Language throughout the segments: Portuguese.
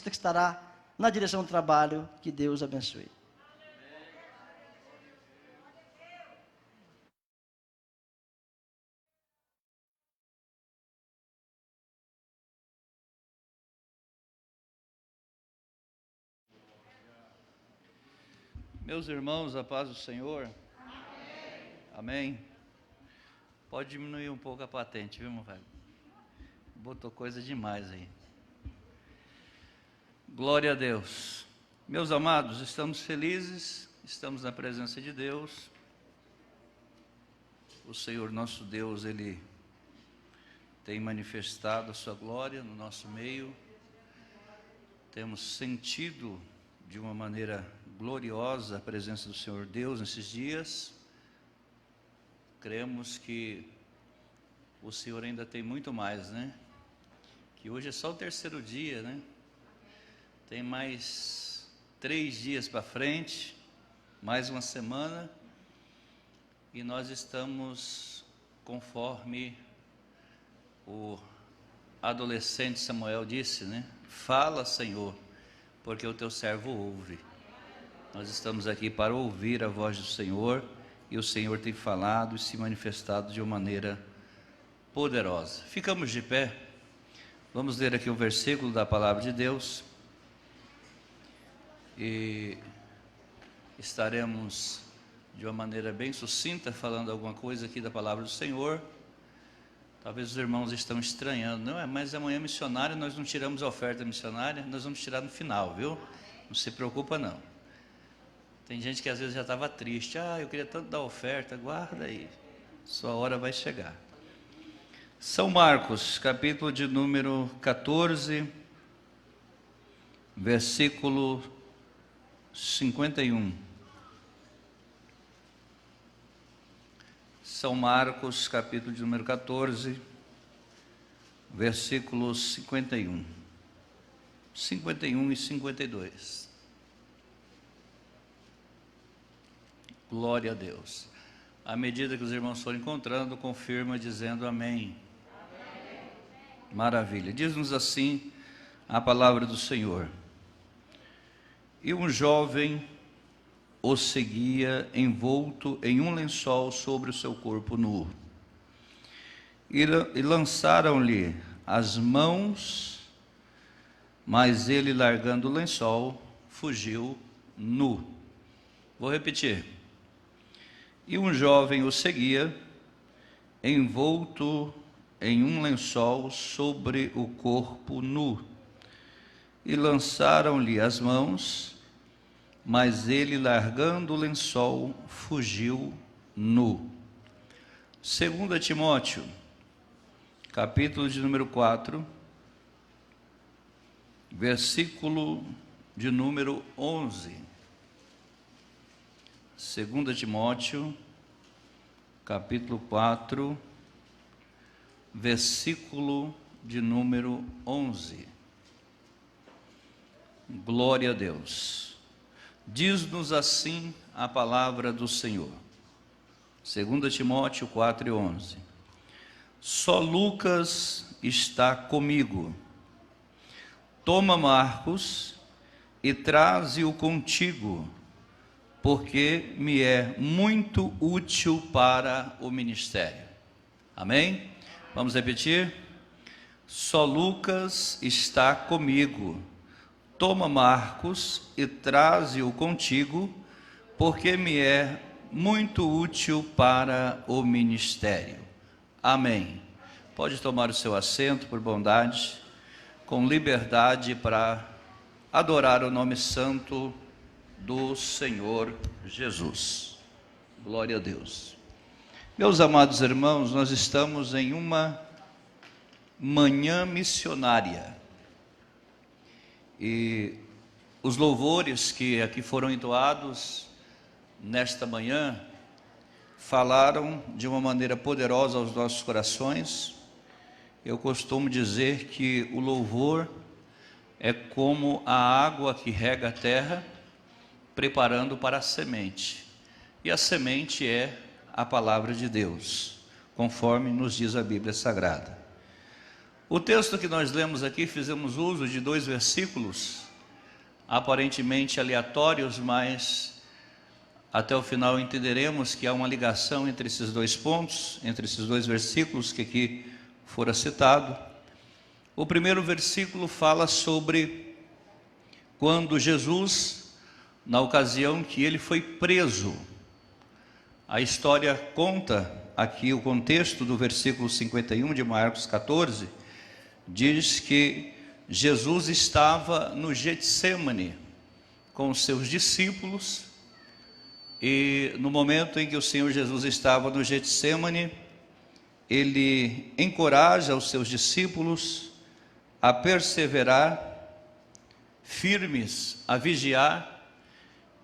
motorista que estará na direção do trabalho. Que Deus abençoe. Meus irmãos, a paz do Senhor. Amém. Amém. Pode diminuir um pouco a patente, viu, meu velho? Botou coisa demais aí. Glória a Deus. Meus amados, estamos felizes, estamos na presença de Deus. O Senhor nosso Deus, Ele tem manifestado a sua glória no nosso meio. Temos sentido de uma maneira gloriosa a presença do Senhor Deus nesses dias. Cremos que o Senhor ainda tem muito mais, né? Que hoje é só o terceiro dia, né? Tem mais 3 dias para frente, mais uma semana, e nós estamos conforme o adolescente Samuel disse, né? Fala, Senhor, porque o teu servo ouve. Nós estamos aqui para ouvir a voz do Senhor, e o Senhor tem falado e se manifestado de uma maneira poderosa. Ficamos de pé, vamos ler aqui um versículo da palavra de Deus, e estaremos de uma maneira bem sucinta falando alguma coisa aqui da palavra do Senhor. Talvez os irmãos estão estranhando, não é? Mas amanhã missionária, nós não tiramos a oferta missionária, nós vamos tirar no final, viu? Não se preocupa não. Tem gente que às vezes já estava triste, eu queria tanto dar oferta, guarda aí, sua hora vai chegar. São Marcos, capítulo de número 14, versículo 51. São Marcos, capítulo de número 14, versículos 51. 51 e 52. Glória a Deus. À medida que os irmãos forem encontrando, confirma dizendo amém. Amém. Maravilha. Diz-nos assim a palavra do Senhor. E um jovem o seguia envolto em um lençol sobre o seu corpo nu. E lançaram-lhe as mãos, mas ele, largando o lençol, fugiu nu. Vou repetir. E um jovem o seguia, envolto em um lençol sobre o corpo nu. E lançaram-lhe as mãos, mas ele, largando o lençol, fugiu nu. 2 Timóteo, capítulo de número 4, versículo de número 11. 2 Timóteo, capítulo 4, versículo de número 11. Glória a Deus. Diz-nos assim a palavra do Senhor. 2 Timóteo 4 e 11. Só Lucas está comigo. Toma Marcos e traze-o contigo, porque me é muito útil para o ministério. Amém? Vamos repetir? Só Lucas está comigo. Toma Marcos e traze-o contigo, porque me é muito útil para o ministério. Amém. Pode tomar o seu assento, por bondade, com liberdade para adorar o nome santo do Senhor Jesus. Glória a Deus. Meus amados irmãos, nós estamos em uma manhã missionária. E os louvores que aqui foram entoados nesta manhã falaram de uma maneira poderosa aos nossos corações. Eu costumo dizer que o louvor é como a água que rega a terra, preparando para a semente. E a semente é a palavra de Deus, conforme nos diz a Bíblia Sagrada. O texto que nós lemos aqui, fizemos uso de 2 versículos, aparentemente aleatórios, mas até o final entenderemos que há uma ligação entre esses 2 pontos, entre esses 2 versículos que aqui fora citado. O primeiro versículo fala sobre quando Jesus, na ocasião que ele foi preso. A história conta aqui o contexto do versículo 51 de Marcos 14, diz que Jesus estava no Getsêmani com os seus discípulos, e no momento em que o Senhor Jesus estava no Getsêmani, ele encoraja os seus discípulos a perseverar, firmes, a vigiar,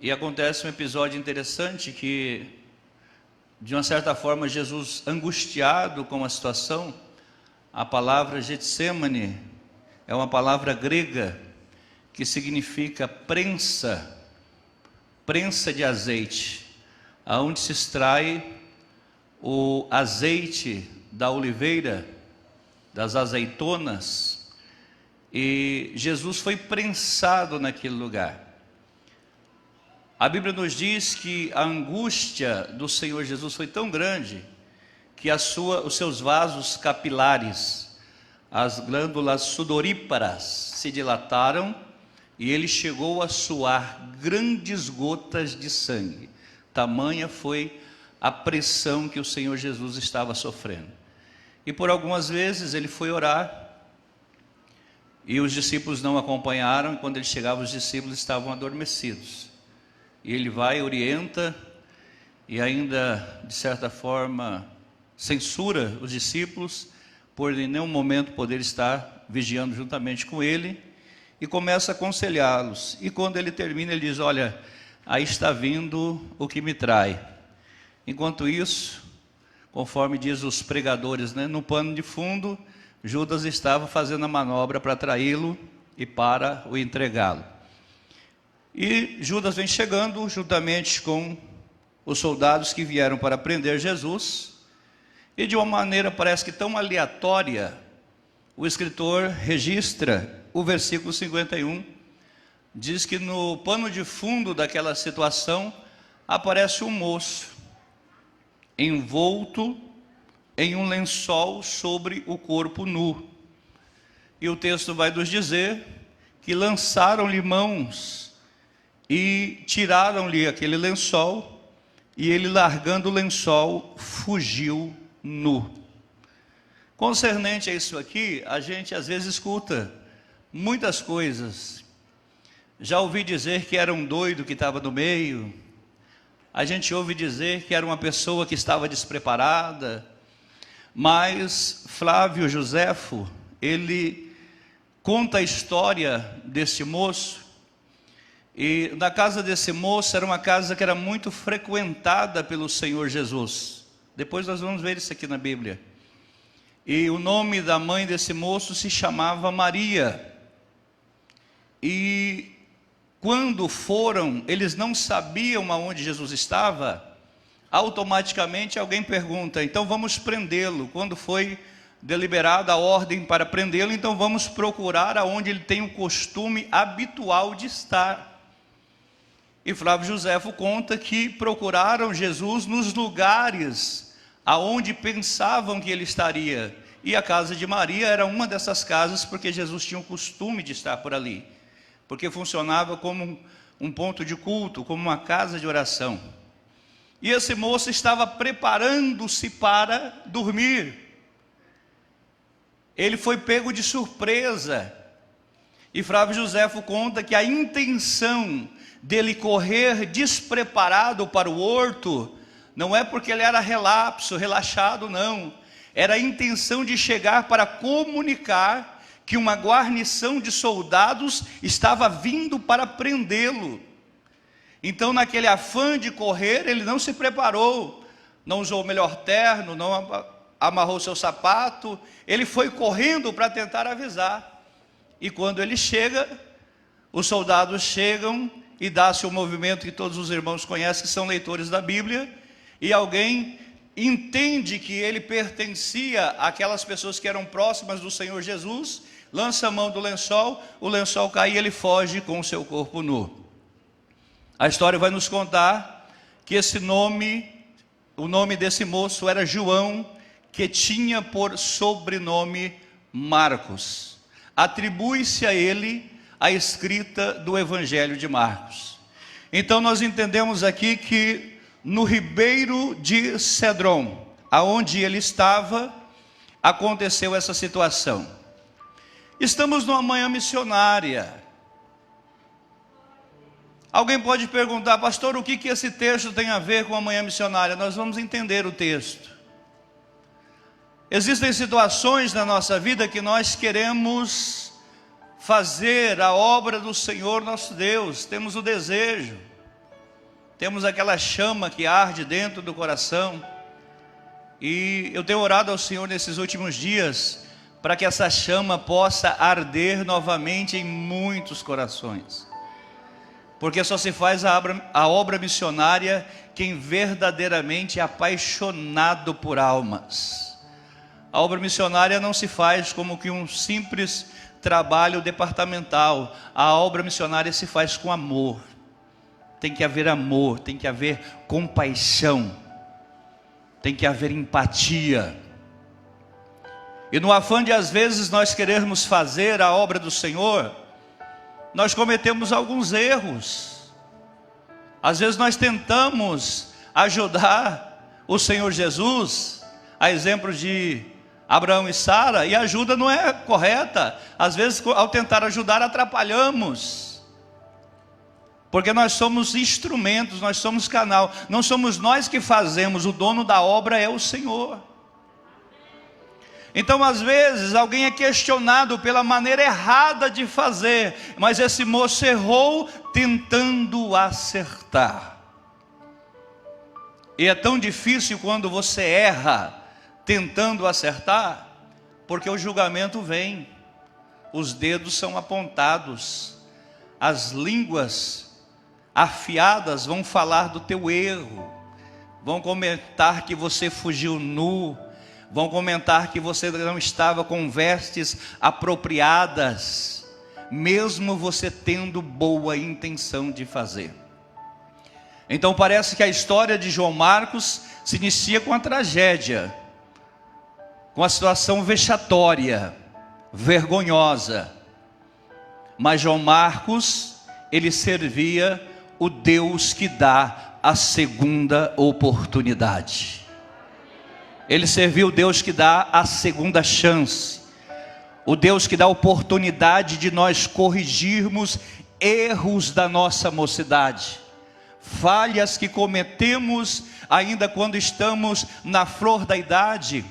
e acontece um episódio interessante que, de uma certa forma, Jesus, angustiado com a situação, a palavra Getsêmani é uma palavra grega que significa prensa de azeite, aonde se extrai o azeite da oliveira, das azeitonas, e Jesus foi prensado naquele lugar. A Bíblia nos diz que a angústia do Senhor Jesus foi tão grande que os seus vasos capilares, as glândulas sudoríparas, se dilataram e ele chegou a suar grandes gotas de sangue. Tamanha foi a pressão que o Senhor Jesus estava sofrendo. E por algumas vezes ele foi orar e os discípulos não acompanharam, e quando ele chegava os discípulos estavam adormecidos. E ele vai, orienta e ainda de certa forma censura os discípulos por em nenhum momento poder estar vigiando juntamente com ele, e começa a aconselhá-los. E quando ele termina, ele diz: olha, aí está vindo o que me trai. Enquanto isso, conforme diz os pregadores, no pano de fundo, Judas estava fazendo a manobra para traí-lo e para o entregá-lo. E Judas vem chegando juntamente com os soldados que vieram para prender Jesus, e de uma maneira parece que tão aleatória, o escritor registra o versículo 51, diz que no pano de fundo daquela situação aparece um moço envolto em um lençol sobre o corpo nu. E o texto vai nos dizer que lançaram-lhe mãos e tiraram-lhe aquele lençol, e ele, largando o lençol, fugiu nu. Concernente a isso aqui, a gente às vezes escuta muitas coisas. Já ouvi dizer que era um doido que estava no meio, a gente ouve dizer que era uma pessoa que estava despreparada, mas Flávio Joséfo, ele conta a história desse moço, e na casa desse moço era uma casa que era muito frequentada pelo Senhor Jesus. Depois nós vamos ver isso aqui na Bíblia. E o nome da mãe desse moço se chamava Maria. E quando foram, eles não sabiam aonde Jesus estava. Automaticamente alguém pergunta: então vamos prendê-lo. Quando foi deliberada a ordem para prendê-lo, então vamos procurar aonde ele tem o costume habitual de estar. E Flávio Joséfo conta que procuraram Jesus nos lugares aonde pensavam que ele estaria. E a casa de Maria era uma dessas casas, porque Jesus tinha o costume de estar por ali, porque funcionava como um ponto de culto, como uma casa de oração. E esse moço estava preparando-se para dormir. Ele foi pego de surpresa. E Flávio Joséfo conta que a intenção dele correr despreparado para o horto não é porque ele era relapso, relaxado, não. Era a intenção de chegar para comunicar que uma guarnição de soldados estava vindo para prendê-lo. Então, naquele afã de correr, ele não se preparou, não usou o melhor terno, não amarrou seu sapato, ele foi correndo para tentar avisar. E quando ele chega, os soldados chegam e dá-se o movimento que todos os irmãos conhecem, que são leitores da Bíblia, e alguém entende que ele pertencia àquelas pessoas que eram próximas do Senhor Jesus, lança a mão do lençol, o lençol cai e ele foge com o seu corpo nu. A história vai nos contar que o nome desse moço era João, que tinha por sobrenome Marcos. Atribui-se a ele a escrita do Evangelho de Marcos. Então nós entendemos aqui que no ribeiro de Cedron, aonde ele estava, aconteceu essa situação. Estamos numa manhã missionária. Alguém pode perguntar, pastor, o que esse texto tem a ver com a manhã missionária? Nós vamos entender o texto. Existem situações na nossa vida que nós queremos fazer a obra do Senhor nosso Deus, temos o desejo, temos aquela chama que arde dentro do coração, e eu tenho orado ao Senhor nesses últimos dias, para que essa chama possa arder novamente em muitos corações, porque só se faz a obra missionária quem verdadeiramente é apaixonado por almas. A obra missionária não se faz como que um simples trabalho departamental. A obra missionária se faz com amor. Tem que haver amor, tem que haver compaixão, tem que haver empatia. E no afã de às vezes nós querermos fazer a obra do Senhor, nós cometemos alguns erros. Às vezes nós tentamos ajudar o Senhor Jesus, a exemplo de Abraão e Sara, e a ajuda não é correta. Às vezes, ao tentar ajudar, atrapalhamos, porque nós somos instrumentos, nós somos canal, não somos nós que fazemos, o dono da obra é o Senhor. Então às vezes alguém é questionado pela maneira errada de fazer, mas esse moço errou tentando acertar. E é tão difícil quando você erra tentando acertar, porque o julgamento vem, os dedos são apontados, as línguas afiadas vão falar do teu erro, vão comentar que você fugiu nu, vão comentar que você não estava com vestes apropriadas, mesmo você tendo boa intenção de fazer. Então parece que a história de João Marcos se inicia com a tragédia, com a situação vexatória, vergonhosa. Mas João Marcos, ele servia o Deus que dá a segunda oportunidade. Ele serviu o Deus que dá a segunda chance, o Deus que dá a oportunidade de nós corrigirmos erros da nossa mocidade, falhas que cometemos ainda quando estamos na flor da idade,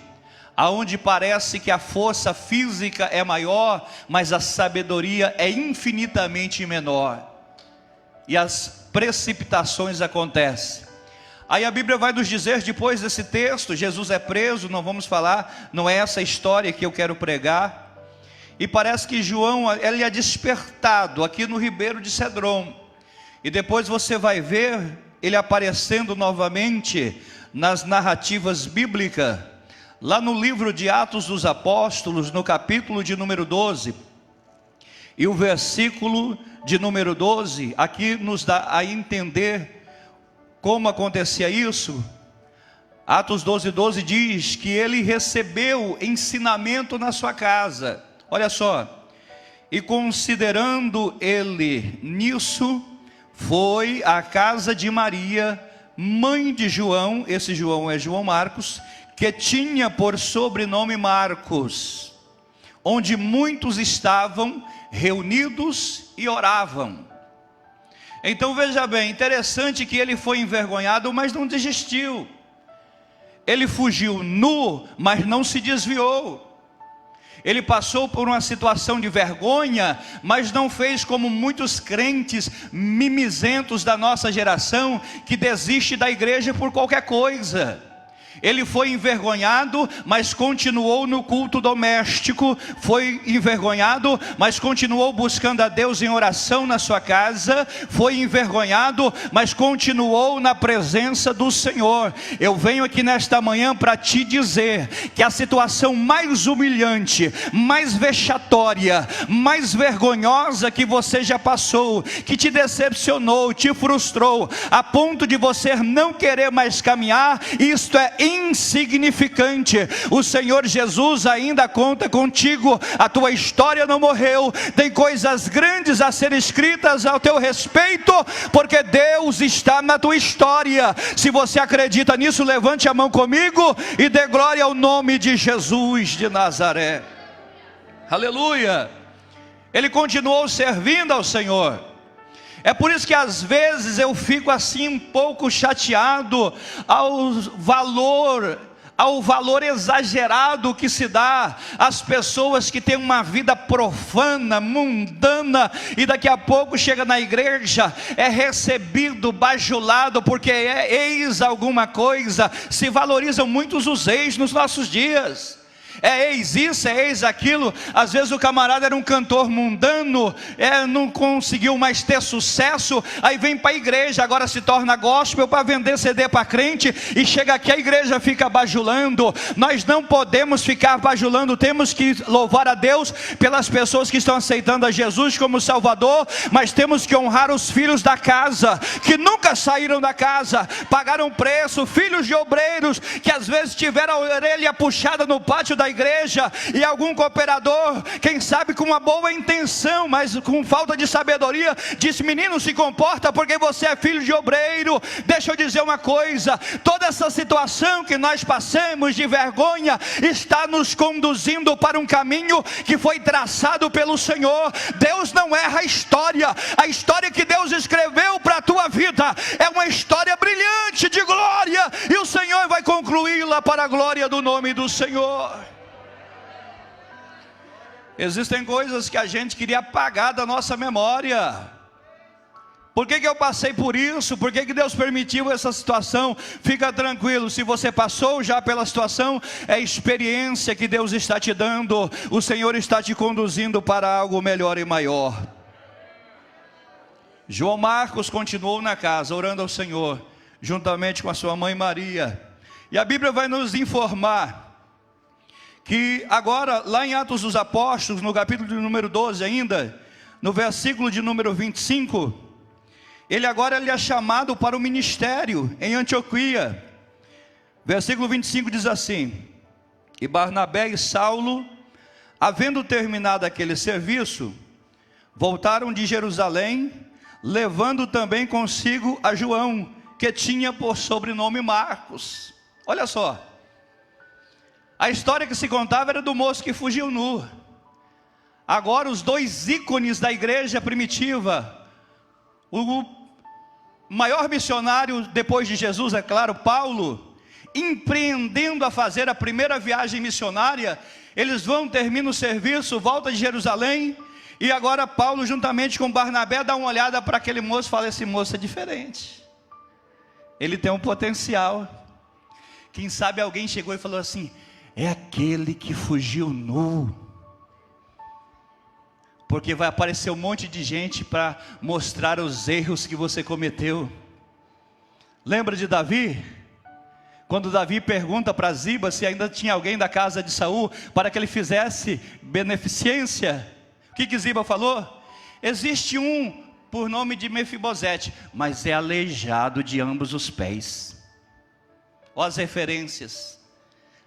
aonde parece que a força física é maior, mas a sabedoria é infinitamente menor, e as precipitações acontecem. Aí a Bíblia vai nos dizer, depois desse texto, Jesus é preso, não vamos falar, não é essa história que eu quero pregar, e parece que João, ele é despertado aqui no ribeiro de Cedron, e depois você vai ver ele aparecendo novamente nas narrativas bíblicas, lá no livro de Atos dos Apóstolos, no capítulo de número 12, e o versículo de número 12, aqui nos dá a entender como acontecia isso. Atos 12:12 diz que ele recebeu ensinamento na sua casa, olha só, e considerando ele nisso, foi à casa de Maria, mãe de João, esse João é João Marcos, que tinha por sobrenome Marcos, onde muitos estavam reunidos e oravam. Então veja bem, interessante que ele foi envergonhado, mas não desistiu. Ele fugiu nu, mas não se desviou. Ele passou por uma situação de vergonha, mas não fez como muitos crentes mimizentos da nossa geração, que desiste da igreja por qualquer coisa. Ele foi envergonhado, mas continuou no culto doméstico. Foi envergonhado, mas continuou buscando a Deus em oração na sua casa. Foi envergonhado, mas continuou na presença do Senhor. Eu venho aqui nesta manhã para te dizer que a situação mais humilhante, mais vexatória, mais vergonhosa que você já passou, que te decepcionou, te frustrou, a ponto de você não querer mais caminhar, isto é insignificante. O Senhor Jesus ainda conta contigo. A tua história não morreu. Tem coisas grandes a ser escritas ao teu respeito, porque Deus está na tua história. Se você acredita nisso, levante a mão comigo e dê glória ao nome de Jesus de Nazaré. Aleluia. Ele continuou servindo ao Senhor. É por isso que às vezes eu fico assim um pouco chateado ao valor exagerado que se dá às pessoas que têm uma vida profana, mundana, e daqui a pouco chega na igreja, é recebido, bajulado, porque é eis alguma coisa. Se valorizam muitos os eis nos nossos dias. É eis isso, é eis aquilo. Às vezes o camarada era um cantor mundano, não conseguiu mais ter sucesso, aí vem para a igreja, agora se torna gospel para vender CD para crente, e chega aqui a igreja fica bajulando. Nós não podemos ficar bajulando, temos que louvar a Deus pelas pessoas que estão aceitando a Jesus como Salvador, mas temos que honrar os filhos da casa, que nunca saíram da casa, pagaram preço, filhos de obreiros, que às vezes tiveram a orelha puxada no pátio da igreja, e algum cooperador, quem sabe com uma boa intenção, mas com falta de sabedoria, disse: menino, se comporta porque você é filho de obreiro. Deixa eu dizer uma coisa: toda essa situação que nós passamos de vergonha está nos conduzindo para um caminho que foi traçado pelo Senhor. Deus não erra a história que Deus escreveu para a tua vida é uma história brilhante de glória, e o Senhor vai concluí-la para a glória do nome do Senhor. Existem coisas que a gente queria apagar da nossa memória. Por que eu passei por isso? Por que Deus permitiu essa situação? Fica tranquilo, se você passou já pela situação, é experiência que Deus está te dando. O Senhor está te conduzindo para algo melhor e maior. João Marcos continuou na casa, orando ao Senhor, juntamente com a sua mãe Maria. E a Bíblia vai nos informar que agora, lá em Atos dos Apóstolos, no capítulo de número 12 ainda, no versículo de número 25, ele é chamado para o ministério em Antioquia. Versículo 25 diz assim: e Barnabé e Saulo, havendo terminado aquele serviço, voltaram de Jerusalém, levando também consigo a João, que tinha por sobrenome Marcos. Olha só, a história que se contava era do moço que fugiu nu. Agora os dois ícones da igreja primitiva, o maior missionário depois de Jesus, é claro, Paulo, empreendendo a fazer a primeira viagem missionária. Eles terminam o serviço, volta de Jerusalém, e agora Paulo juntamente com Barnabé dá uma olhada para aquele moço e fala: esse moço é diferente, ele tem um potencial. Quem sabe alguém chegou e falou assim: é aquele que fugiu nu. Porque vai aparecer um monte de gente para mostrar os erros que você cometeu. Lembra de Davi? Quando Davi pergunta para Ziba se ainda tinha alguém da casa de Saul para que ele fizesse beneficência, o que Ziba falou? Existe um por nome de Mefibosete, mas é aleijado de ambos os pés. Olha as referências: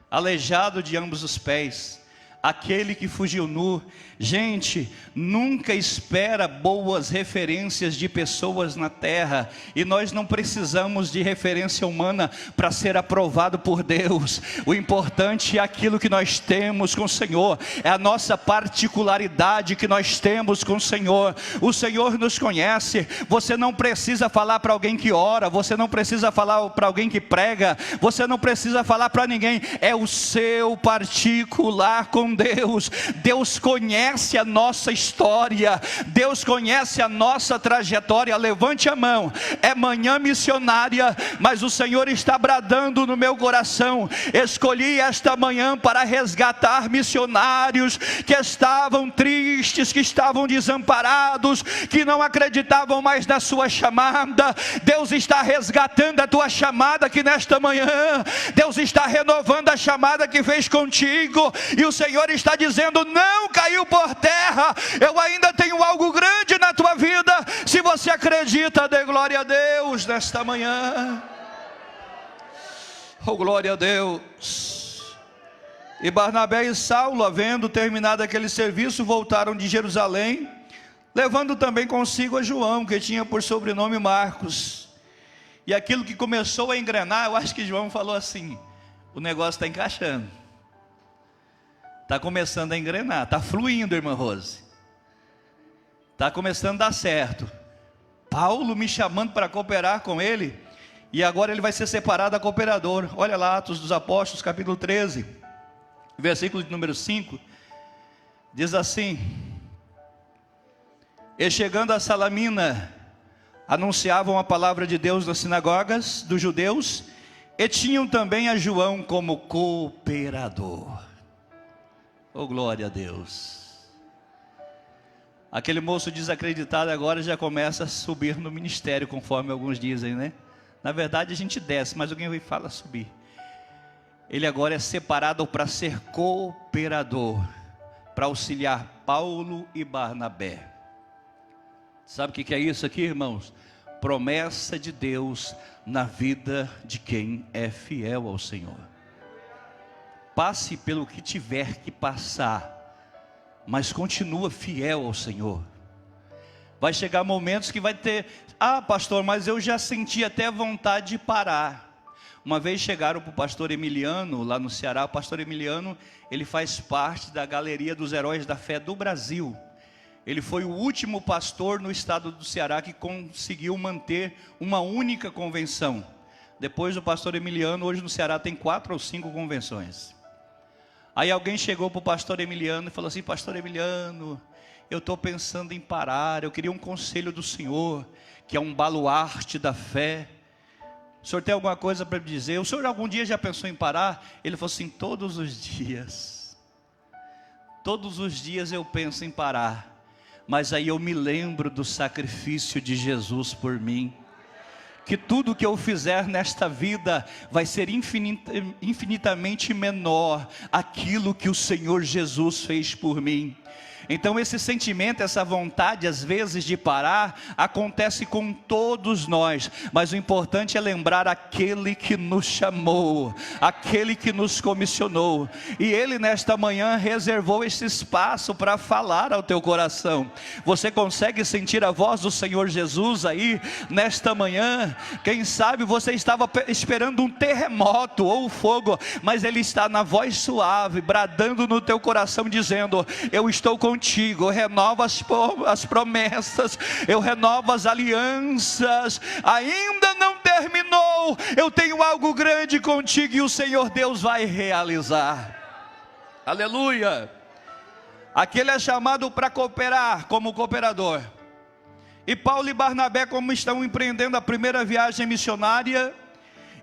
aleijado de ambos os pés, aquele que fugiu nu. Gente, nunca espera boas referências de pessoas na terra, e nós não precisamos de referência humana para ser aprovado por Deus. O importante é aquilo que nós temos com o Senhor, é a nossa particularidade que nós temos com o Senhor. O Senhor nos conhece. Você não precisa falar para alguém que ora, você não precisa falar para alguém que prega, você não precisa falar para ninguém, é o seu particular com com Deus. Deus conhece a nossa história, Deus conhece a nossa trajetória. Levante a mão, é manhã missionária, mas o Senhor está bradando no meu coração: escolhi esta manhã para resgatar missionários que estavam tristes, que estavam desamparados, que não acreditavam mais na sua chamada. Deus está resgatando a tua chamada aqui nesta manhã. Deus está renovando a chamada que fez contigo, e o Senhor está dizendo: não caiu por terra, eu ainda tenho algo grande na tua vida. Se você acredita, dê glória a Deus nesta manhã. Oh, glória a Deus. E Barnabé e Saulo, havendo terminado aquele serviço, voltaram de Jerusalém, levando também consigo a João, que tinha por sobrenome Marcos. E aquilo que começou a engrenar, eu acho que João falou assim: o negócio está encaixando, está começando a engrenar, está fluindo, irmã Rose, está começando a dar certo. Paulo me chamando para cooperar com ele, e agora ele vai ser separado a cooperador. Olha lá, Atos dos Apóstolos, capítulo 13, versículo de número 5, diz assim: e chegando a Salamina, anunciavam a palavra de Deus nas sinagogas dos judeus, e tinham também a João como cooperador. Oh, glória a Deus. Aquele moço desacreditado agora já começa a subir no ministério, conforme alguns dizem, né? Na verdade a gente desce, mas alguém fala subir. Ele agora é separado para ser cooperador, para auxiliar Paulo e Barnabé. Sabe o que é isso aqui, irmãos? Promessa de Deus na vida de quem é fiel ao Senhor. Passe pelo que tiver que passar, mas continua fiel ao Senhor. Vai chegar momentos que vai ter: ah, pastor, mas eu já senti até vontade de parar. Uma vez chegaram para o pastor Emiliano, lá no Ceará. O pastor Emiliano, ele faz parte da galeria dos heróis da fé do Brasil. Ele foi o último pastor no estado do Ceará que conseguiu manter uma única convenção. Depois do pastor Emiliano, hoje no Ceará tem 4 ou 5 convenções. Aí alguém chegou para o pastor Emiliano e falou assim: pastor Emiliano, eu estou pensando em parar, eu queria um conselho do senhor, que é um baluarte da fé. O senhor tem alguma coisa para me dizer? O senhor algum dia já pensou em parar? Ele falou assim: todos os dias eu penso em parar, mas aí eu me lembro do sacrifício de Jesus por mim, que tudo que eu fizer nesta vida vai ser infinitamente menor aquilo que o Senhor Jesus fez por mim. Então esse sentimento, essa vontade às vezes de parar, acontece com todos nós, mas o importante é lembrar aquele que nos chamou, aquele que nos comissionou, e Ele nesta manhã reservou esse espaço para falar ao teu coração. Você consegue sentir a voz do Senhor Jesus aí nesta manhã? Quem sabe você estava esperando um terremoto ou fogo, mas Ele está na voz suave, bradando no teu coração, dizendo: eu estou contigo, eu renovo as promessas, eu renovo as alianças, ainda não terminou, eu tenho algo grande contigo e o Senhor Deus vai realizar. Aleluia. Aquele é chamado para cooperar como cooperador. E Paulo e Barnabé, como estão empreendendo a primeira viagem missionária,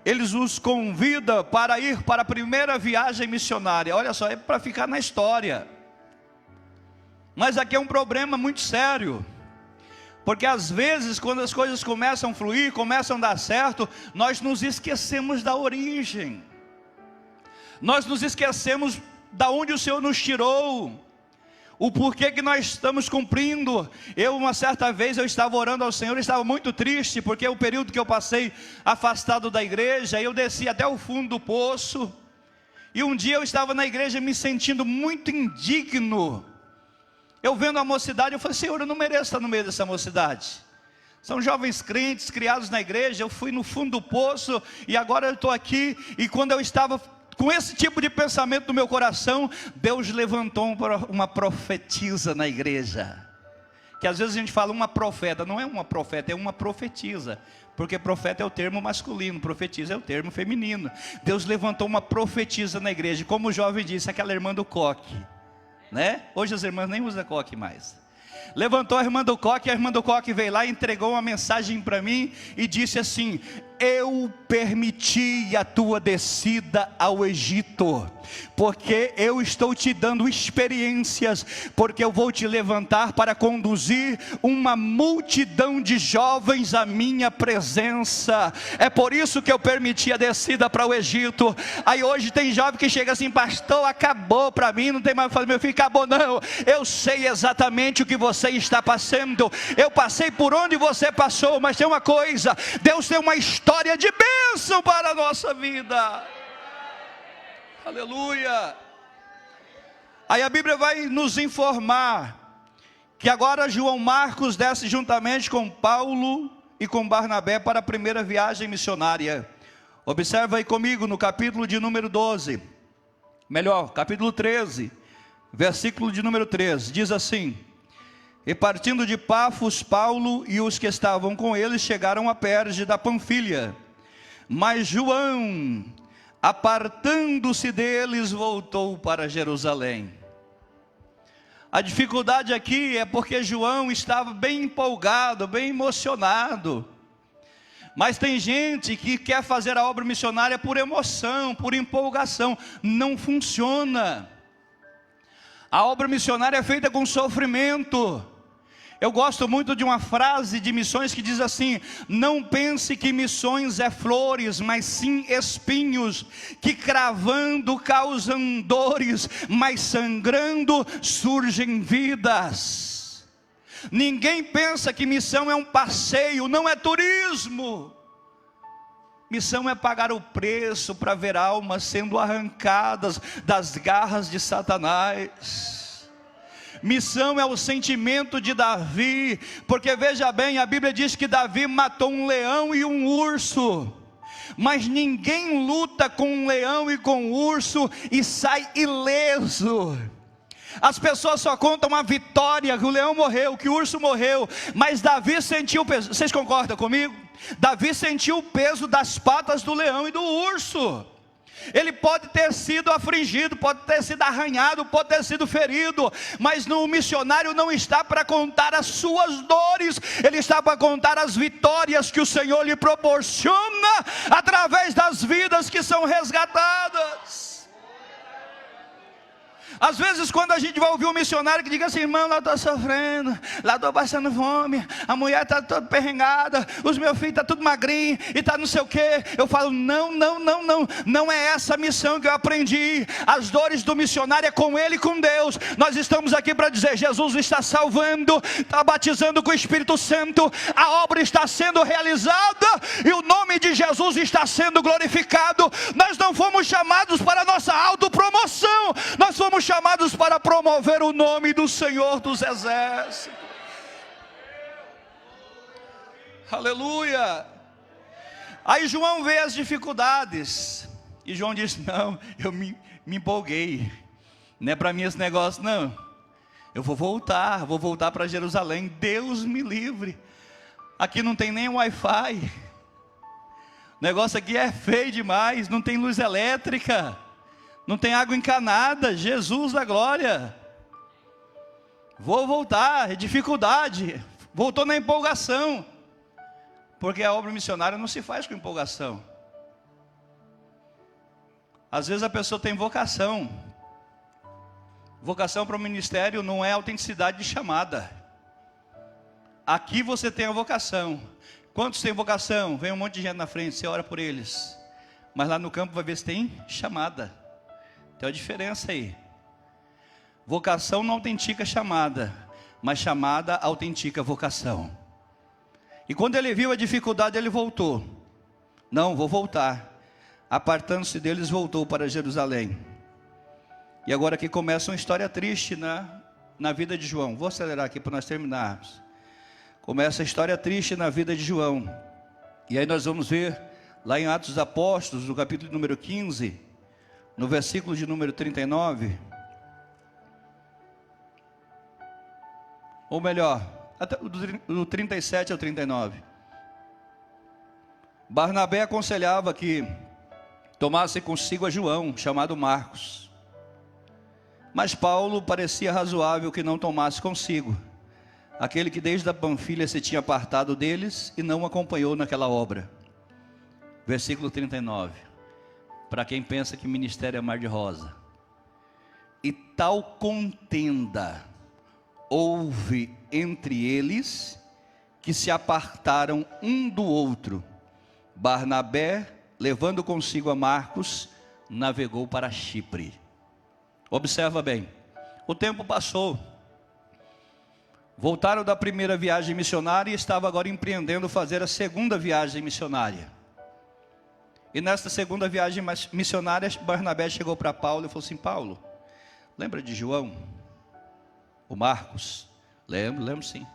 eles os convidam para ir para a primeira viagem missionária. Olha só, é para ficar na história. Mas aqui é um problema muito sério, porque às vezes quando as coisas começam a fluir, começam a dar certo, nós nos esquecemos da origem, nós nos esquecemos da onde o Senhor nos tirou, o porquê que nós estamos cumprindo. Uma certa vez eu estava orando ao Senhor, eu estava muito triste, porque o período que eu passei afastado da igreja, eu desci até o fundo do poço, e um dia eu estava na igreja me sentindo muito indigno. Eu vendo a mocidade, eu falei: Senhor, eu não mereço estar no meio dessa mocidade. São jovens crentes, criados na igreja. Eu fui no fundo do poço e agora eu estou aqui. E quando eu estava com esse tipo de pensamento no meu coração, Deus levantou uma profetisa na igreja. Que às vezes a gente fala uma profeta, não é uma profeta, é uma profetisa. Porque profeta é o termo masculino, profetisa é o termo feminino. Deus levantou uma profetisa na igreja, como o jovem disse, aquela irmã do coque. né? Hoje as irmãs nem usam coque mais. Levantou a irmã do coque veio lá e entregou uma mensagem para mim e disse assim: eu permiti a tua descida ao Egito, porque eu estou te dando experiências, porque eu vou te levantar para conduzir uma multidão de jovens à minha presença. É por isso que eu permiti a descida para o Egito. Aí hoje tem jovem que chega assim: pastor, acabou para mim, não tem mais o que fazer. Meu filho, acabou não, eu sei exatamente o que você está passando, eu passei por onde você passou, mas tem uma coisa, Deus tem uma história de bênção para a nossa vida. Aleluia. Aí a Bíblia vai nos informar que agora João Marcos desce juntamente com Paulo e com Barnabé para a primeira viagem missionária. Observa aí comigo no capítulo de número 12, melhor, capítulo 13, versículo de número 13, diz assim: e partindo de Pafos, Paulo e os que estavam com eles chegaram a Perge da Panfilha, mas João, apartando-se deles, voltou para Jerusalém. A dificuldade aqui é porque João estava bem empolgado, bem emocionado. Mas tem gente que quer fazer a obra missionária por emoção, por empolgação. Não funciona. A obra missionária é feita com sofrimento. Eu gosto muito de uma frase de missões que diz assim: não pense que missões é flores, mas sim espinhos, que cravando causam dores, mas sangrando surgem vidas. Ninguém pensa que missão é um passeio, não é turismo. Missão é pagar o preço para ver almas sendo arrancadas das garras de Satanás. Missão é o sentimento de Davi, porque veja bem, a Bíblia diz que Davi matou um leão e um urso, mas ninguém luta com um leão e com um urso e sai ileso. As pessoas só contam a vitória, que o leão morreu, que o urso morreu, mas Davi sentiu o peso. Vocês concordam comigo? Davi sentiu o peso das patas do leão e do urso. Ele pode ter sido afligido, pode ter sido arranhado, pode ter sido ferido, mas no missionário não está para contar as suas dores, ele está para contar as vitórias que o Senhor lhe proporciona, através das vidas que são resgatadas. Às vezes quando a gente vai ouvir um missionário que diga assim: irmão, lá estou sofrendo, lá estou passando fome, a mulher está toda perrengada, os meus filhos estão tudo magrinho, e está não sei o que, eu falo: não é essa a missão que eu aprendi. As dores do missionário é com ele e com Deus. Nós estamos aqui para dizer: Jesus está salvando, está batizando com o Espírito Santo, a obra está sendo realizada, e o nome de Jesus está sendo glorificado. Nós não fomos chamados para a nossa autopromoção, nós fomos chamados para promover o nome do Senhor dos Exércitos. Aleluia. Aí João vê as dificuldades, e João diz: não, eu me empolguei, não é para mim esse negócio não, eu vou voltar para Jerusalém. Deus me livre, aqui não tem nem Wi-Fi, o negócio aqui é feio demais, não tem luz elétrica, não tem água encanada, Jesus da glória. Vou voltar, é dificuldade. Voltou na empolgação, porque a obra missionária não se faz com empolgação. Às vezes a pessoa tem vocação. Vocação para o ministério não é autenticidade de chamada. Aqui você tem a vocação. Quantos têm vocação? Vem um monte de gente na frente, você ora por eles, mas lá no campo vai ver se tem chamada. Tem uma diferença aí. Vocação não autentica chamada, mas chamada autentica vocação. E quando ele viu a dificuldade, ele voltou. Não, vou voltar. Apartando-se deles, voltou para Jerusalém. E agora aqui começa uma história triste na vida de João. Vou acelerar aqui para nós terminarmos. Começa a história triste na vida de João. E aí nós vamos ver lá em Atos dos Apóstolos, no capítulo número 15, no versículo de número 39, ou melhor, até do 37 ao 39. Barnabé aconselhava que tomasse consigo a João, chamado Marcos. Mas Paulo parecia razoável que não tomasse consigo aquele que desde a Panfilha se tinha apartado deles e não acompanhou naquela obra. Versículo 39. Para quem pensa que ministério é mar de rosa. E tal contenda houve entre eles, que se apartaram um do outro. Barnabé, levando consigo a Marcos, navegou para Chipre. Observa bem, o tempo passou. Voltaram da primeira viagem missionária e estava agora empreendendo fazer a segunda viagem missionária. E nesta segunda viagem missionária, Barnabé chegou para Paulo e falou assim: Paulo, lembra de João? O Marcos? Lembro sim.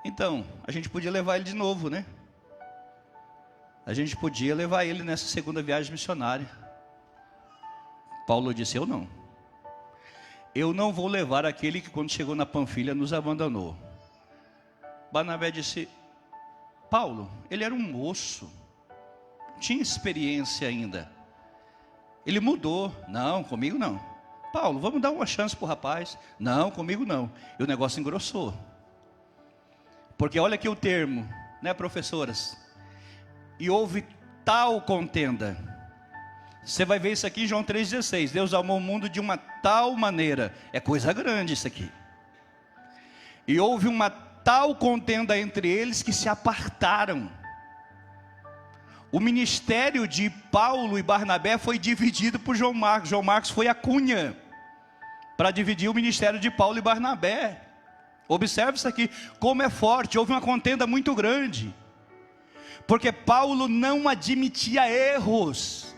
Então, a gente podia levar ele de novo, né? A gente podia levar ele nessa segunda viagem missionária. Paulo disse: eu não. Eu não vou levar aquele que quando chegou na Panfilha nos abandonou. Barnabé disse: Paulo, ele era um moço, não tinha experiência ainda. Ele mudou. Não, comigo não. Paulo, vamos dar uma chance para o rapaz. Não, comigo não. E o negócio engrossou. Porque olha aqui o termo, né, professoras? E houve tal contenda. Você vai ver isso aqui em João 3,16. Deus amou o mundo de uma tal maneira. É coisa grande isso aqui. E houve uma tal contenda entre eles que se apartaram. O ministério de Paulo e Barnabé foi dividido por João Marcos. João Marcos foi a cunha para dividir o ministério de Paulo e Barnabé. Observe isso aqui, como é forte. Houve uma contenda muito grande. Porque Paulo não admitia erros.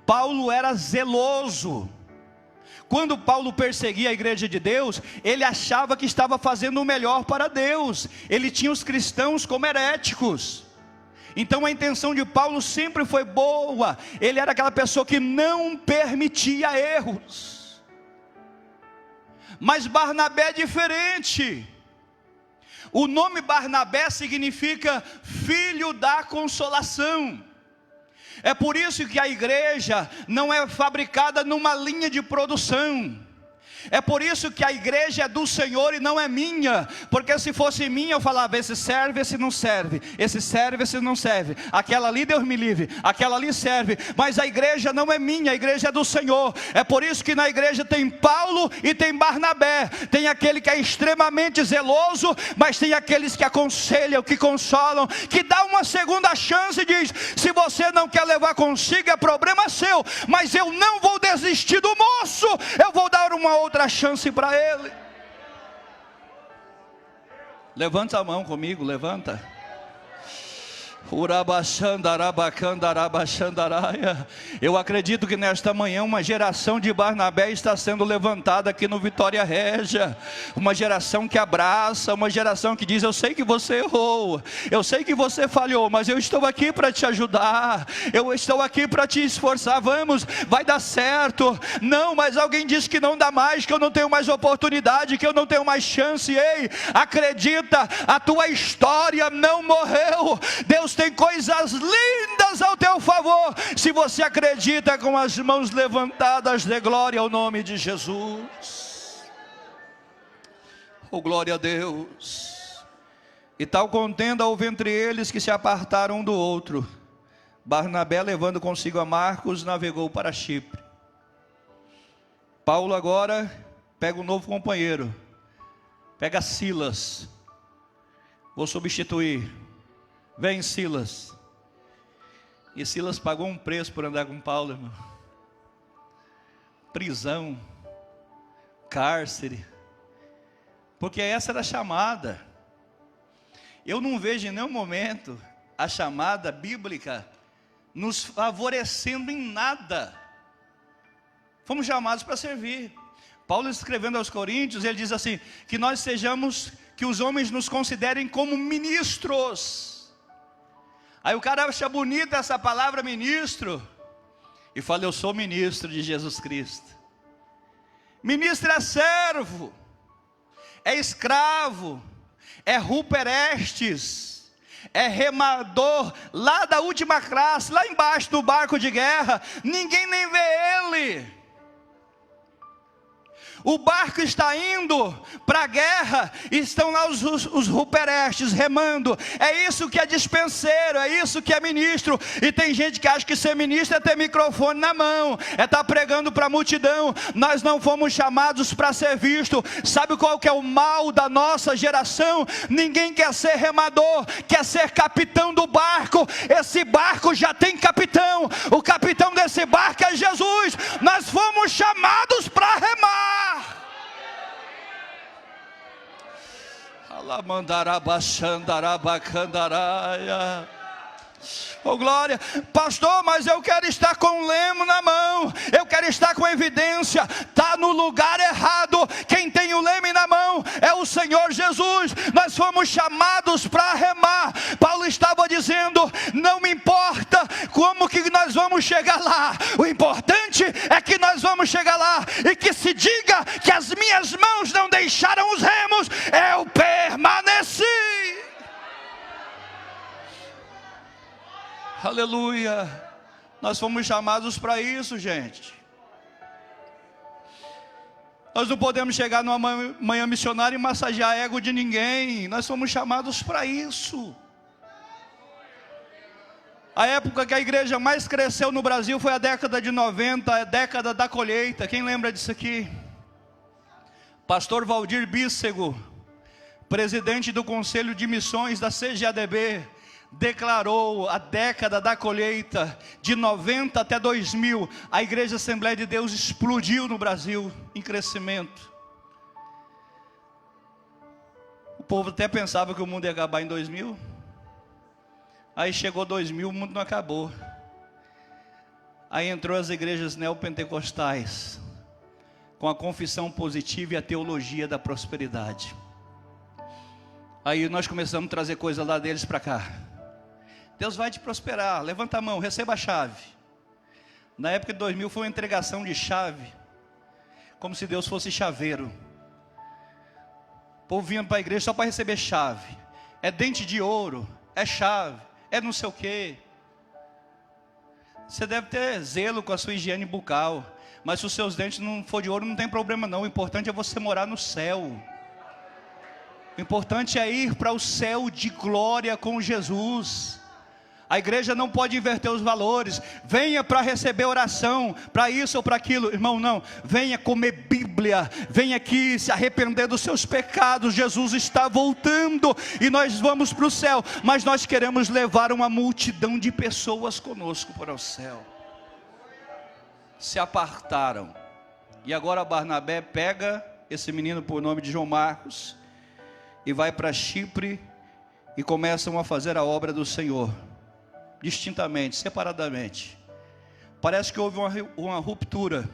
Paulo era zeloso. Quando Paulo perseguia a igreja de Deus, ele achava que estava fazendo o melhor para Deus. Ele tinha os cristãos como heréticos. Então a intenção de Paulo sempre foi boa. Ele era aquela pessoa que não permitia erros. Mas Barnabé é diferente. O nome Barnabé significa filho da consolação. É por isso que a igreja não é fabricada numa linha de produção. É por isso que a igreja é do Senhor e não é minha. Porque se fosse minha eu falava: esse serve, esse não serve. Esse serve, esse não serve. Aquela ali Deus me livre, aquela ali serve. Mas a igreja não é minha, a igreja é do Senhor. É por isso que na igreja tem Paulo e tem Barnabé. Tem aquele que é extremamente zeloso, mas tem aqueles que aconselham, que consolam, que dá uma segunda chance e diz: se você não quer levar consigo é problema seu, mas eu não vou desistir do moço, eu vou dar uma outra chance para ele. Levanta a mão comigo, levanta. Eu acredito que nesta manhã uma geração de Barnabé está sendo levantada aqui no Vitória Régia. Uma geração que abraça, uma geração que diz: eu sei que você errou, eu sei que você falhou, mas eu estou aqui para te ajudar, eu estou aqui para te esforçar. Vamos, vai dar certo. Não, mas alguém diz que não dá mais, que eu não tenho mais oportunidade, que eu não tenho mais chance. Ei, acredita, a tua história não morreu. Deus tem coisas lindas ao teu favor. Se você acredita, com as mãos levantadas, dê glória ao nome de Jesus. Oh, glória a Deus. E tal contenda houve entre eles que se apartaram um do outro. Barnabé, levando consigo a Marcos, navegou para Chipre. Paulo agora pega um novo companheiro. Pega Silas. Vou substituir. Vem Silas. E Silas pagou um preço por andar com Paulo, irmão. Prisão, cárcere. Porque essa era a chamada. Eu não vejo em nenhum momento a chamada bíblica nos favorecendo em nada. Fomos chamados para servir. Paulo, escrevendo aos Coríntios, ele diz assim: que nós sejamos, que os homens nos considerem como ministros. Aí o cara acha bonita essa palavra ministro e fala: eu sou ministro de Jesus Cristo. Ministro é servo, é escravo, é ruperestes, é remador lá da última classe, lá embaixo do barco de guerra. Ninguém nem vê ele, O barco está indo para a guerra, e estão lá os ruperestes remando. É isso que é dispenseiro, é isso que é ministro. E tem gente que acha que ser ministro é ter microfone na mão, é estar pregando para a multidão. Nós não fomos chamados para ser visto. Sabe qual que é o mal da nossa geração? Ninguém quer ser remador, quer ser capitão do barco. Esse barco já tem capitão. O capitão desse barco é Jesus. Nós fomos chamados para remar. Oh glória, pastor, mas eu quero estar com o leme na mão, eu quero estar com evidência. Está no lugar errado. Quem tem o leme na mão é o Senhor Jesus. Nós fomos chamados para remar. Paulo estava dizendo: não me importa como que nós vamos chegar lá, o importante é que nós vamos chegar lá, e que se diga que as minhas mãos não deixaram os remos, eu permaneci. Aleluia. Nós fomos chamados para isso, gente. Nós não podemos chegar numa manhã missionária e massagear ego de ninguém. Nós fomos chamados para isso. A época que a igreja mais cresceu no Brasil foi a década de 90, a década da colheita. Quem lembra disso aqui? Pastor Valdir Bíssego, presidente do Conselho de Missões da CGADB, declarou a década da colheita. De 90 até 2000, a Igreja Assembleia de Deus explodiu no Brasil em crescimento. O povo até pensava que o mundo ia acabar em 2000. Aí chegou 2000, o mundo não acabou. Aí entrou as igrejas neopentecostais, com a confissão positiva e a teologia da prosperidade. Aí nós começamos a trazer coisa lá deles para cá. Deus vai te prosperar, levanta a mão, receba a chave. Na época de 2000 foi uma entregação de chave, como se Deus fosse chaveiro. O povo vinha para a igreja só para receber chave. É dente de ouro, é chave, é não sei o quê. Você deve ter zelo com a sua higiene bucal, mas se os seus dentes não for de ouro, não tem problema não. O importante é você morar no céu. O importante é ir para o céu de glória com Jesus. A igreja não pode inverter os valores. Venha para receber oração, para isso ou para aquilo. Irmão, não. Venha comer Bíblia. Venha aqui se arrepender dos seus pecados. Jesus está voltando e nós vamos para o céu. Mas nós queremos levar uma multidão de pessoas conosco para o céu. Se apartaram. E agora Barnabé pega esse menino por nome de João Marcos e vai para Chipre e começam a fazer a obra do Senhor. Distintamente, separadamente. Parece que houve uma ruptura.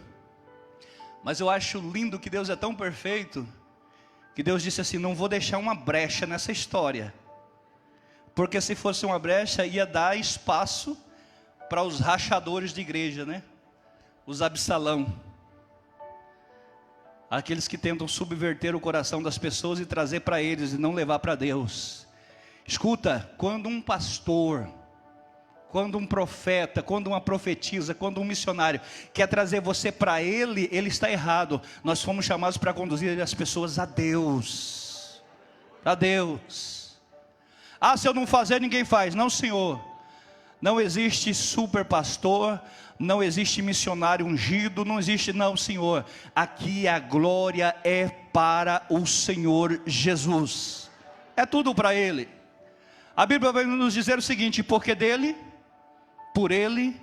Mas eu acho lindo que Deus é tão perfeito, que Deus disse assim: não vou deixar uma brecha nessa história. Porque se fosse uma brecha, ia dar espaço para os rachadores de igreja, né? Os Absalão. Aqueles que tentam subverter o coração das pessoas e trazer para eles e não levar para Deus. Escuta, quando um pastor, quando um profeta, quando uma profetisa, quando um missionário quer trazer você para ele, ele está errado. Nós fomos chamados para conduzir as pessoas a Deus. A Deus. Ah, se eu não fazer, ninguém faz. Não, Senhor. Não existe super pastor, não existe missionário ungido, não existe, não, Senhor. Aqui a glória é para o Senhor Jesus. É tudo para Ele. A Bíblia vai nos dizer o seguinte: porque dele, por Ele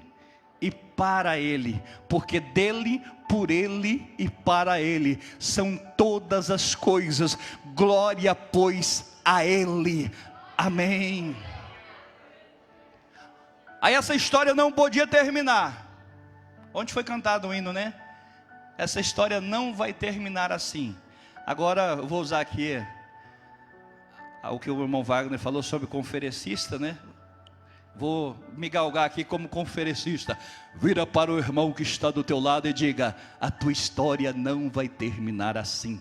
e para Ele. Porque dele, por Ele e para Ele são todas as coisas. Glória, pois, a Ele. Amém. Aí essa história não podia terminar. Onde foi cantado o hino, né? Essa história não vai terminar assim. Agora eu vou usar aqui o que o irmão Wagner falou sobre conferencista, né? Vou me galgar aqui como conferencista. Vira para o irmão que está do teu lado e diga: a tua história não vai terminar assim.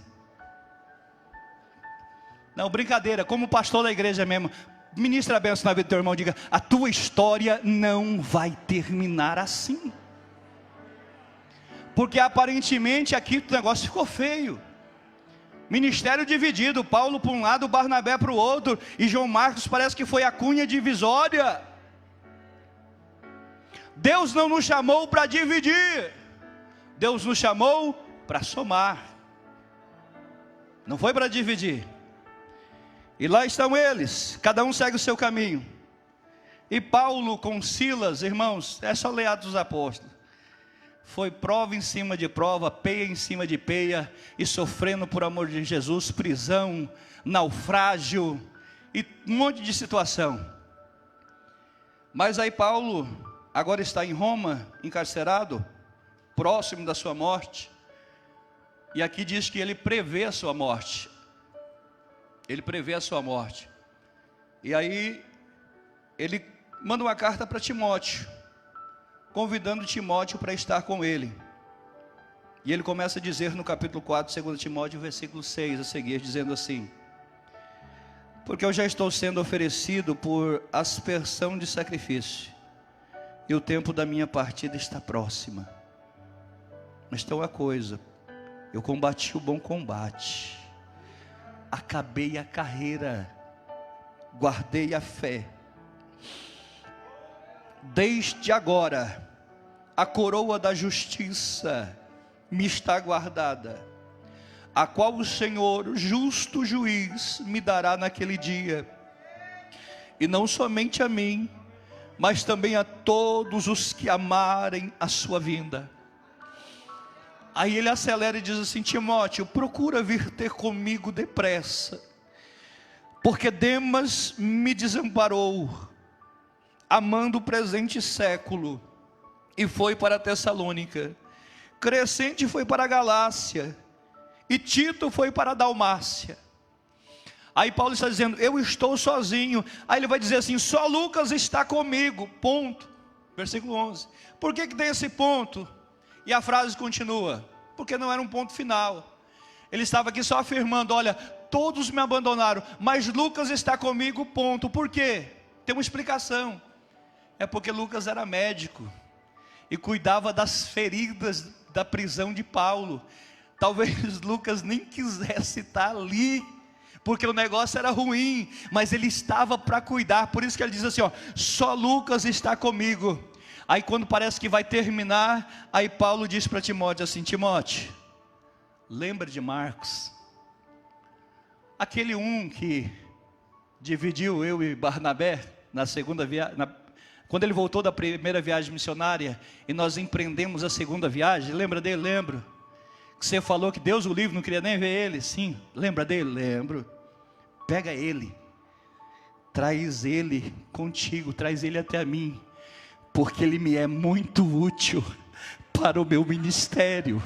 Não, brincadeira, como pastor da igreja mesmo. Ministra a bênção na vida do teu irmão, diga: a tua história não vai terminar assim. Porque aparentemente aqui o negócio ficou feio. Ministério dividido, Paulo para um lado, Barnabé para o outro, e João Marcos parece que foi a cunha divisória. Deus não nos chamou para dividir, Deus nos chamou para somar, não foi para dividir. E lá estão eles, cada um segue o seu caminho. E Paulo com Silas, irmãos, é só ler Atos dos Apóstolos. Foi prova em cima de prova, peia em cima de peia, e sofrendo por amor de Jesus, prisão, naufrágio, e um monte de situação. Mas aí Paulo agora está em Roma, encarcerado, próximo da sua morte. E aqui diz que ele prevê a sua morte. Ele prevê a sua morte. E aí ele manda uma carta para Timóteo, convidando Timóteo para estar com ele. E ele começa a dizer no capítulo 4, 2 Timóteo, versículo 6 a seguir, dizendo assim: porque eu já estou sendo oferecido por aspersão de sacrifício, e o tempo da minha partida está próxima. Mas tem uma coisa: eu combati o bom combate, acabei a carreira, guardei a fé. Desde agora, a coroa da justiça me está guardada, a qual o Senhor, justo juiz, me dará naquele dia. E não somente a mim, mas também a todos os que amarem a sua vinda. Aí ele acelera e diz assim: Timóteo, procura vir ter comigo depressa, porque Demas me desamparou, amando o presente século, e foi para Tessalônica. Crescente foi para a Galácia, e Tito foi para a Dalmácia. Aí Paulo está dizendo: eu estou sozinho. Aí ele vai dizer assim: só Lucas está comigo, ponto. Versículo 11. Por que tem esse ponto? E a frase continua: porque não era um ponto final. Ele estava aqui só afirmando: olha, todos me abandonaram, mas Lucas está comigo, ponto. Por quê? Tem uma explicação. É porque Lucas era médico e cuidava das feridas da prisão de Paulo. Talvez Lucas nem quisesse estar ali, porque o negócio era ruim, mas ele estava para cuidar. Por isso que ele diz assim: ó, só Lucas está comigo. Aí quando parece que vai terminar, aí Paulo diz para Timóteo assim: Timóteo, lembra de Marcos, aquele que dividiu eu e Barnabé na segunda viagem, quando ele voltou da primeira viagem missionária, e nós empreendemos a segunda viagem. Lembra dele? Lembro. Que você falou que Deus o livre, não queria nem ver ele. Sim, lembra dele? Lembro. Pega ele, traz ele contigo, traz ele até a mim, porque ele me é muito útil para o meu ministério.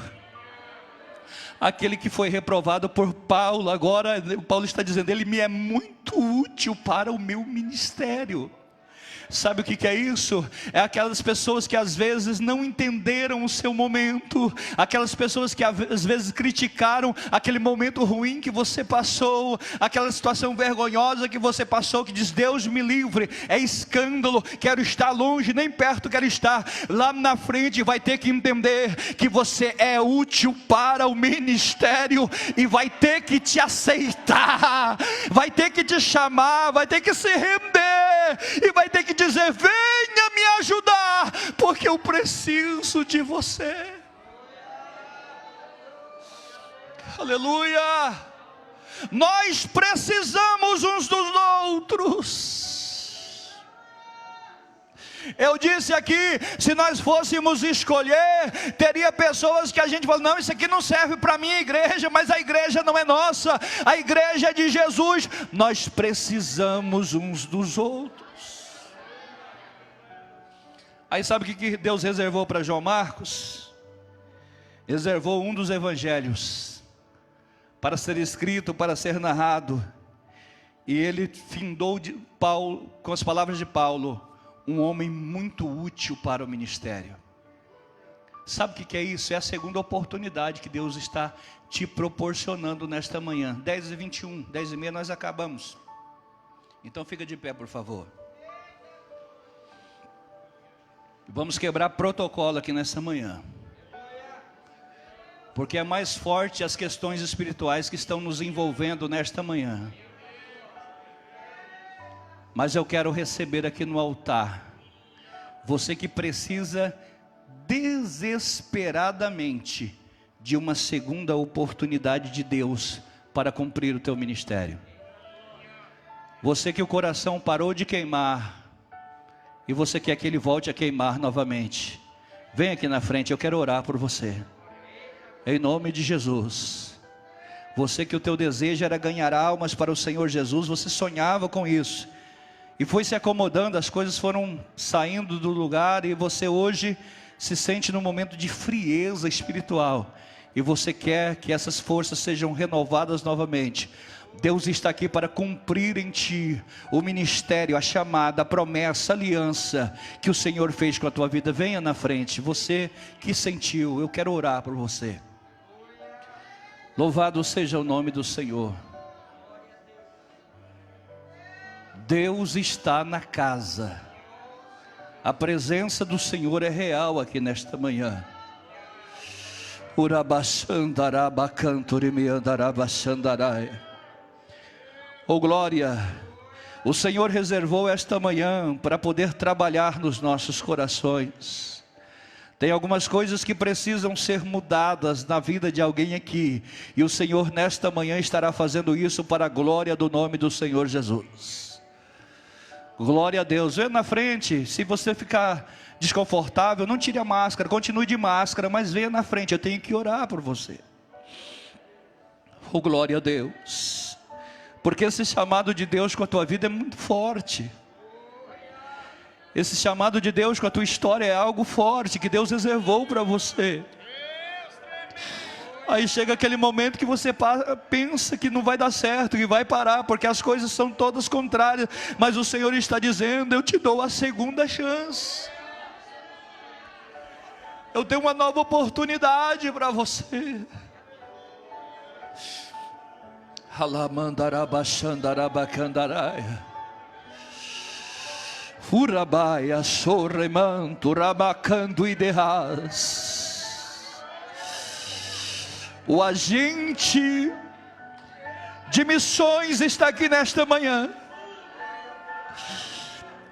Aquele que foi reprovado por Paulo, agora Paulo está dizendo: ele me é muito útil para o meu ministério. Sabe o que é isso? É aquelas pessoas que às vezes não entenderam o seu momento, aquelas pessoas que às vezes criticaram aquele momento ruim que você passou, aquela situação vergonhosa que você passou, que diz: Deus me livre, é escândalo, quero estar longe, nem perto quero estar. Lá na frente vai ter que entender que você é útil para o ministério, e vai ter que te aceitar, vai ter que te chamar, vai ter que se render, e vai ter que dizer: venha me ajudar, porque eu preciso de você. Aleluia. Nós precisamos uns dos outros. Eu disse aqui, se nós fôssemos escolher, teria pessoas que a gente fala: não, isso aqui não serve para a minha igreja. Mas a igreja não é nossa, a igreja é de Jesus. Nós precisamos uns dos outros. Aí sabe o que Deus reservou para João Marcos? Reservou um dos evangelhos para ser escrito, para ser narrado. E ele findou de Paulo, com as palavras de Paulo: um homem muito útil para o ministério. Sabe o que é isso? É a segunda oportunidade que Deus está te proporcionando nesta manhã. 10h21, 10h30 nós acabamos. Então fica de pé, por favor. Vamos quebrar protocolo aqui nessa manhã. porque é mais forte as questões espirituais que estão nos envolvendo nesta manhã. Mas eu quero receber aqui no altar você que precisa desesperadamente de uma segunda oportunidade de Deus para cumprir o teu ministério. Você que o coração parou de queimar e você quer que ele volte a queimar novamente. Vem aqui na frente, eu quero orar por você. Em nome de Jesus. Você que o teu desejo era ganhar almas para o Senhor Jesus, você sonhava com isso. E foi se acomodando, as coisas foram saindo do lugar e você hoje se sente num momento de frieza espiritual. E você quer que essas forças sejam renovadas novamente. Deus está aqui para cumprir em ti o ministério, a chamada, a promessa, a aliança que o Senhor fez com a tua vida. Venha na frente, você que sentiu, eu quero orar por você. Louvado seja o nome do Senhor. Deus está na casa. A presença do Senhor é real aqui nesta manhã. Oh glória, o Senhor reservou esta manhã para poder trabalhar nos nossos corações. Tem algumas coisas que precisam ser mudadas na vida de alguém aqui, e o Senhor nesta manhã estará fazendo isso para a glória do nome do Senhor Jesus. Glória a Deus. Venha na frente. Se você ficar desconfortável, não tire a máscara, continue de máscara, mas venha na frente, eu tenho que orar por você. Oh glória a Deus, porque esse chamado de Deus com a tua vida é muito forte. Esse chamado de Deus com a tua história é algo forte, que Deus reservou para você. Aí chega aquele momento que você pensa que não vai dar certo, que vai parar, porque as coisas são todas contrárias. Mas o Senhor está dizendo, eu te dou a segunda chance. Eu tenho uma nova oportunidade para você. Alamandarabachandarabacandarai. Furabaia, sorremanto, rabacando e derras. O agente de missões está aqui nesta manhã.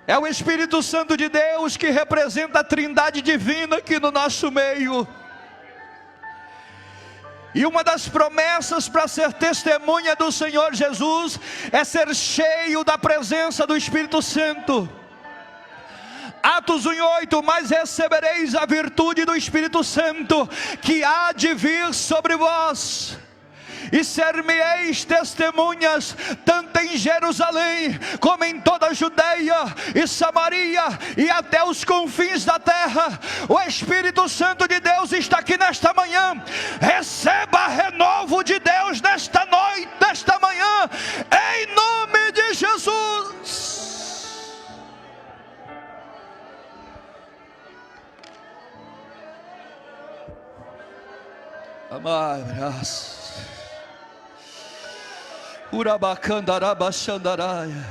É o Espírito Santo de Deus que representa a Trindade Divina aqui no nosso meio. E uma das promessas para ser testemunha do Senhor Jesus é ser cheio da presença do Espírito Santo. Atos 1:8, mas recebereis a virtude do Espírito Santo, que há de vir sobre vós, e ser-me-eis testemunhas, tanto em Jerusalém, como em toda a Judeia e Samaria, e até os confins da terra. O Espírito Santo de Deus está aqui nesta manhã. Receba renovo de Deus nesta noite, nesta manhã, em nome de Jesus. Amaras. Urabacandarabachandaraia.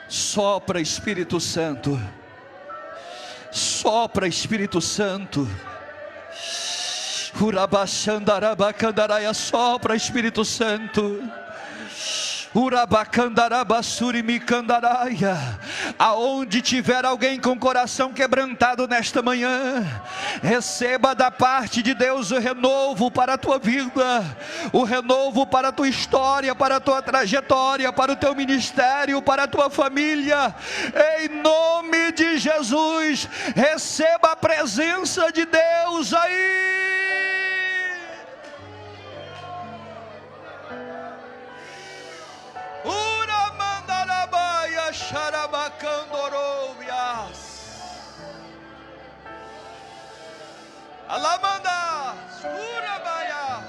Sopra Espírito Santo. Sopra Espírito Santo. Urabachandarabacandarai, sopra Espírito Santo. Urabacandarabassurimicandaraia. Aonde tiver alguém com coração quebrantado nesta manhã, receba da parte de Deus o renovo para a tua vida, o renovo para a tua história, para a tua trajetória, para o teu ministério, para a tua família. Em nome de Jesus, receba a presença de Deus aí. Uramandarabaia xarabacandorovias. Alamanda Urabaia.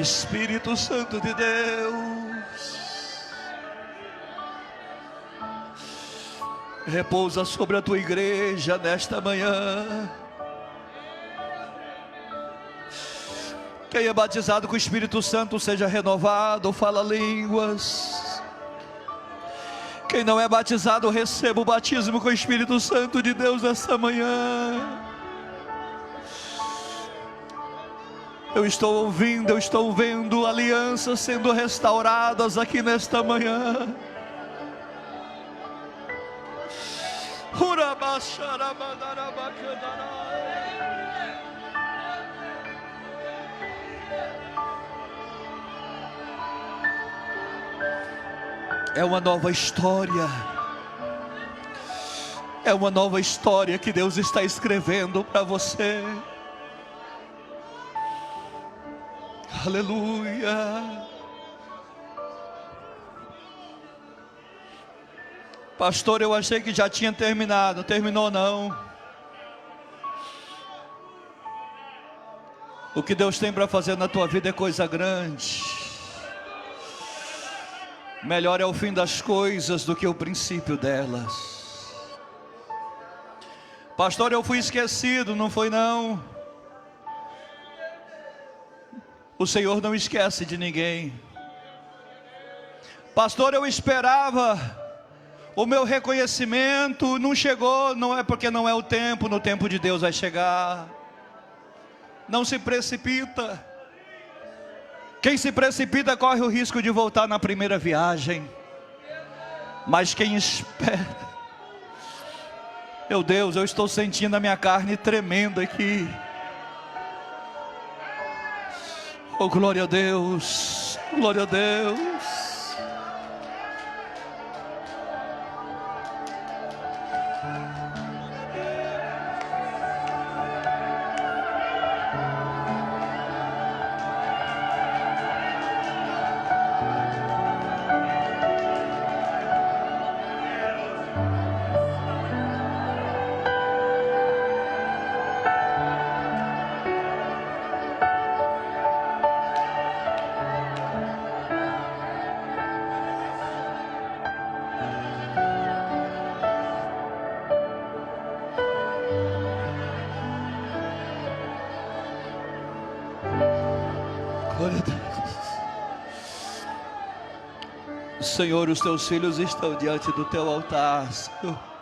Espírito Santo de Deus, repousa sobre a tua igreja nesta manhã. Quem é batizado com o Espírito Santo seja renovado, fala línguas. Quem não é batizado, receba o batismo com o Espírito Santo de Deus nesta manhã. Eu estou ouvindo, eu estou vendo alianças sendo restauradas aqui nesta manhã. É uma nova história. É uma nova história que Deus está escrevendo para você. Aleluia. Pastor, eu achei que já tinha terminado. Terminou não. O que Deus tem para fazer na tua vida é coisa grande. Melhor é o fim das coisas do que o princípio delas. Pastor, eu fui esquecido. Não foi não. O Senhor não esquece de ninguém. Pastor, eu esperava o meu reconhecimento, não chegou. Não é porque não é o tempo. No tempo de Deus vai chegar. Não se precipita. Quem se precipita corre o risco de voltar na primeira viagem. Mas quem espera, meu Deus, eu estou sentindo a minha carne tremendo aqui. Oh, glória a Deus, glória a Deus. Glória a Deus. Senhor, os teus filhos estão diante do teu altar, Senhor.